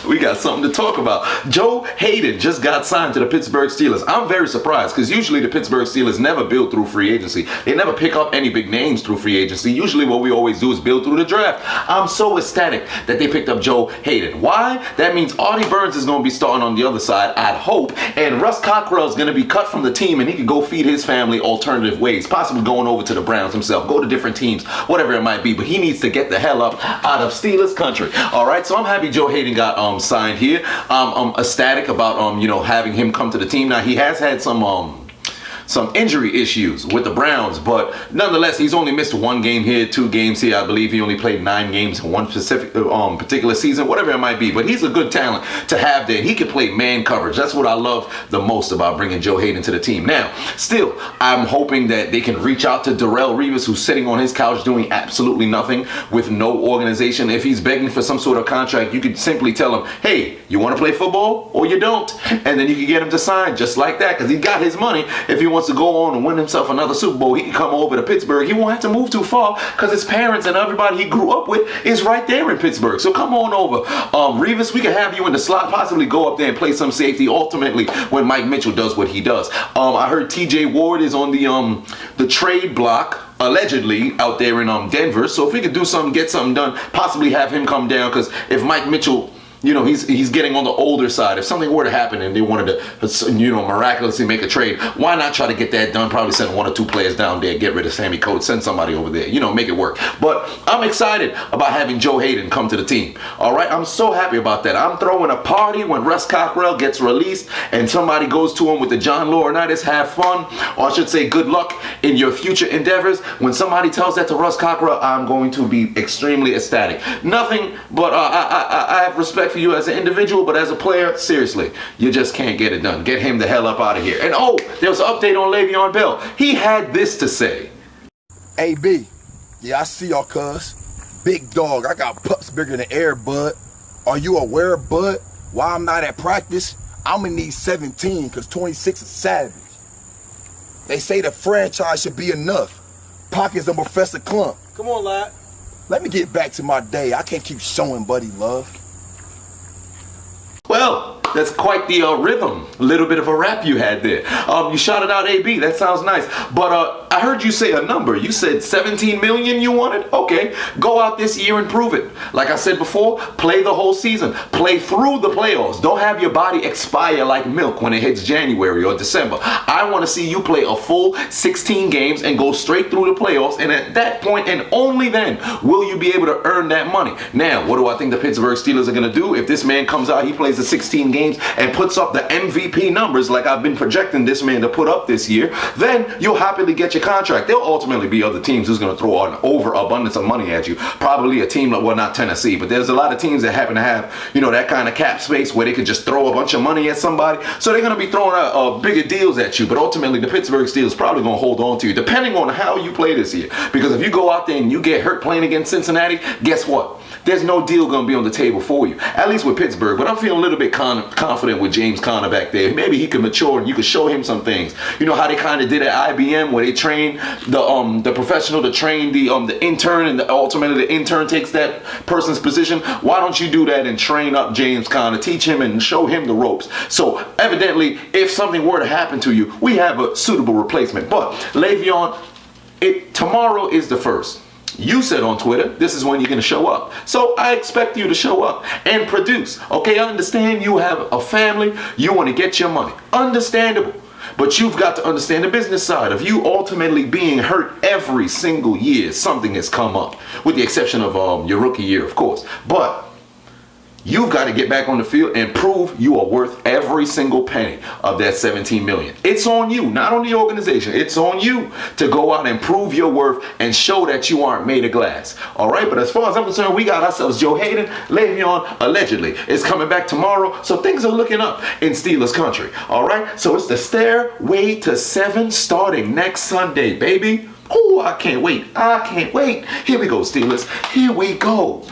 we got something to talk about. Joe Haden just got signed to the Pittsburgh Steelers. I'm very surprised because usually the Pittsburgh Steelers never build through free agency. They never pick up any big names through free agency. Usually what we always do is build through the draft. I'm so ecstatic that they picked up Joe Haden. Why? That means Artie Burns is going to be starting on the other side, I'd hope, and Russ Cockrell is going to be cut from the team and he can go feed his family alternative ways, possibly going over to the Browns himself, go to different teams, whatever it might be, but he needs to get the hell up out of Steelers country. All right, so I'm happy Joe Haden got signed here. I'm ecstatic about having him come to the team. Now he has had some injury issues with the Browns, but nonetheless, he's only missed one game here, 2 games here. I believe he only played 9 games in one particular season, whatever it might be. But he's a good talent to have there. He can play man coverage. That's what I love the most about bringing Joe Haden to the team. Now, still, I'm hoping that they can reach out to Darrelle Revis, who's sitting on his couch doing absolutely nothing with no organization. If he's begging for some sort of contract, you could simply tell him, hey, you want to play football or you don't? And then you can get him to sign just like that because he got his money. If he wants to go on and win himself another Super Bowl, he can come over to Pittsburgh. He won't have to move too far because his parents and everybody he grew up with is right there in Pittsburgh. So come on over. Revis, we can have you in the slot, possibly go up there and play some safety ultimately when Mike Mitchell does what he does. I heard TJ Ward is on the trade block, allegedly, out there in Denver. So if we could do something, get something done, possibly have him come down, because if Mike Mitchell, he's getting on the older side. If something were to happen and they wanted to, miraculously make a trade, why not try to get that done? Probably send 1 or 2 players down there, get rid of Sammy Coates, send somebody over there, make it work. But I'm excited about having Joe Haden come to the team. All right, I'm so happy about that. I'm throwing a party when Russ Cockrell gets released and somebody goes to him with the John Laurinaitis, have fun, or I should say good luck in your future endeavors. When somebody tells that to Russ Cockrell, I'm going to be extremely ecstatic. Nothing but I have respect for you as an individual, but as a player, seriously, you just can't get it done. Get him the hell up out of here. And there was an update on Le'Veon Bell. He had this to say. Hey, B. Yeah, I see y'all, cuz. Big dog, I got pups bigger than air, bud. Are you aware, bud, why I'm not at practice? I'm gonna need 17, cause 26 is savage. They say the franchise should be enough. Pockets of Professor Clump. Come on, lad. Let me get back to my day. I can't keep showing Buddy love. Well, that's quite the rhythm. A little bit of a rap you had there. You shouted out AB. That sounds nice. But I heard you say a number. You said 17 million you wanted? Okay. Go out this year and prove it. Like I said before, play the whole season. Play through the playoffs. Don't have your body expire like milk when it hits January or December. I want to see you play a full 16 games and go straight through the playoffs. And at that point, and only then, will you be able to earn that money. Now, what do I think the Pittsburgh Steelers are going to do? If this man comes out, he plays the 16 games and puts up the MVP numbers like I've been projecting this man to put up this year, then you'll happily get your contract. There'll ultimately be other teams who's going to throw an overabundance of money at you. Probably a team like, well, not Tennessee, but there's a lot of teams that happen to have, that kind of cap space where they could just throw a bunch of money at somebody. So they're going to be throwing out bigger deals at you. But ultimately, the Pittsburgh Steelers probably going to hold on to you, depending on how you play this year. Because if you go out there and you get hurt playing against Cincinnati, guess what? There's no deal going to be on the table for you, at least with Pittsburgh. But I'm feeling a little bit confident with James Conner back there. Maybe he can mature and you can show him some things. You know how they kind of did at IBM, where they train the professional to train the intern, and ultimately the intern takes that person's position. Why don't you do that and train up James Conner, teach him and show him the ropes? So evidently, if something were to happen to you, we have a suitable replacement. But Le'Veon, tomorrow is the 1st. You said on Twitter, this is when you're going to show up. So I expect you to show up and produce. Okay, I understand you have a family. You want to get your money. Understandable. But you've got to understand the business side of you ultimately being hurt every single year. Something has come up, with the exception of your rookie year, of course. But you've got to get back on the field and prove you are worth every single penny of that 17 million. It's on you, not on the organization. It's on you to go out and prove your worth and show that you aren't made of glass. All right, but as far as I'm concerned, we got ourselves Joe Haden. Le'Veon, allegedly, is coming back tomorrow. So things are looking up in Steelers country. All right, so it's the Stairway to 7 starting next Sunday, baby. Oh, I can't wait. I can't wait. Here we go, Steelers. Here we go.